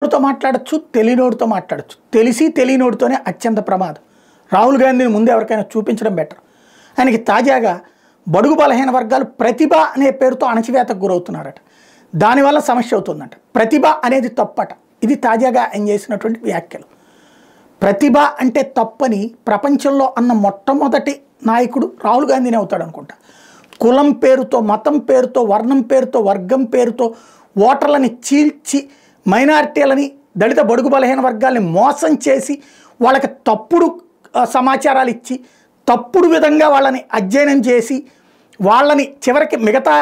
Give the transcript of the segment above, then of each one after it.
తో మాట్లాడొచ్చు, తెలియనోడితో మాట్లాడొచ్చు. తెలిసి తెలియనోడితోనే అత్యంత ప్రమాదం. రాహుల్ గాంధీని ముందు ఎవరికైనా చూపించడం బెటర్. ఆయనకి తాజాగా బడుగు బలహీన వర్గాలు ప్రతిభ అనే పేరుతో అణచివేతకు గురవుతున్నారట. దానివల్ల సమస్య అవుతుందంట. ప్రతిభ అనేది తప్పట. ఇది తాజాగా ఆయన చేసినటువంటి వ్యాఖ్యలు. ప్రతిభ అంటే తప్పని ప్రపంచంలో అన్న మొట్టమొదటి నాయకుడు రాహుల్ గాంధీనే అవుతాడు అనుకుంటా. కులం పేరుతో, మతం పేరుతో, వర్ణం పేరుతో, వర్గం పేరుతో ఓటర్లని చీల్చి మైనారిటీలని, దళిత బడుగు బలహీన వర్గాల్ని మోసం చేసి వాళ్ళకి తప్పుడు సమాచారాలు ఇచ్చి తప్పుడు విధంగా వాళ్ళని అధ్యయనం చేసి వాళ్ళని చివరికి మిగతా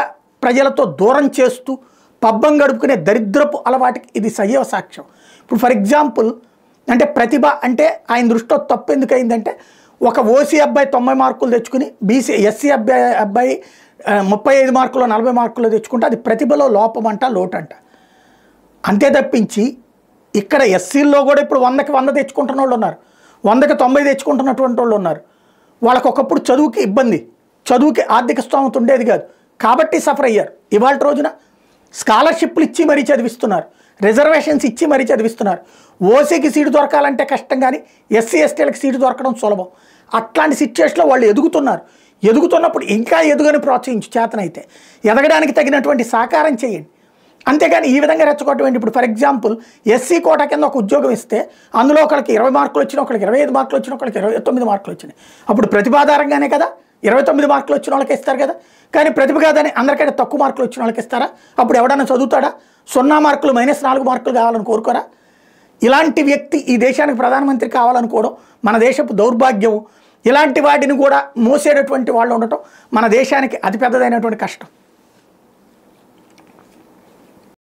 ప్రజలతో దూరం చేస్తూ పబ్బం గడుపుకునే దరిద్రపు అలవాటికి ఇది సజీవ సాక్ష్యం. ఇప్పుడు ఫర్ ఎగ్జాంపుల్ అంటే ప్రతిభ అంటే ఆయన దృష్టిలో తప్పు ఎందుకు అయిందంటే, ఒక ఓసీ అబ్బాయి 90 మార్కులు తెచ్చుకుని ఎస్సీ అబ్బాయి 35 మార్కులు 40 మార్కులు తెచ్చుకుంటే అది ప్రతిభలో లోపమంట, లోటంట. అంతే తప్పించి ఇక్కడ ఎస్సీల్లో కూడా ఇప్పుడు 100కి 100 తెచ్చుకుంటున్న వాళ్ళు ఉన్నారు, 100కి 90 తెచ్చుకుంటున్నటువంటి వాళ్ళు ఉన్నారు. వాళ్ళకు ఒకప్పుడు చదువుకి ఇబ్బంది, చదువుకి ఆర్థిక స్తోమత ఉండేది కాదు కాబట్టి సఫర్ అయ్యారు. ఇవాళ రోజున స్కాలర్షిప్లు ఇచ్చి మరీ చదివిస్తున్నారు, రిజర్వేషన్స్ ఇచ్చి మరీ చదివిస్తున్నారు. ఓసీకి సీటు దొరకాలంటే కష్టం, కానీ ఎస్సీ ఎస్టీలకు సీటు దొరకడం సులభం. అట్లాంటి సిచ్యువేషన్లో వాళ్ళు ఎదుగుతున్నారు. ఎదుగుతున్నప్పుడు ఇంకా ఎదుగని ప్రోత్సహించు, చేతనైతే ఎదగడానికి తగినటువంటి సహకారం చేయండి. అంతేగాని ఈ విధంగా రెచ్చగొట్టండి. ఇప్పుడు ఫర్ ఎగ్జాంపుల్ ఎస్సీ కోటా కింద ఒక ఉద్యోగం ఇస్తే అందులో ఒకరికి 20 మార్కులు వచ్చినా, ఒకరికి 25 మార్కులు వచ్చినా, ఒకరికి 29 మార్కులు వచ్చినాయి. అప్పుడు ప్రతిభాధారంగానే కదా 29 మార్కులు వచ్చిన వాళ్ళకి ఇస్తారు కదా. కానీ ప్రతిభ కాదని అందరికంటే తక్కువ మార్కులు వచ్చిన వాళ్ళకి ఇస్తారా? అప్పుడు ఎవడన్నా చదువుతాడా? 0 మార్కులు -4 మార్కులు కావాలని కోరుకోరా? ఇలాంటి వ్యక్తి ఈ దేశానికి ప్రధానమంత్రి కావాలనుకోవడం మన దేశపు దౌర్భాగ్యం. ఇలాంటి వాటిని కూడా మోసేటటువంటి వాళ్ళు ఉండటం మన దేశానికి అతిపెద్దదైనటువంటి కష్టం.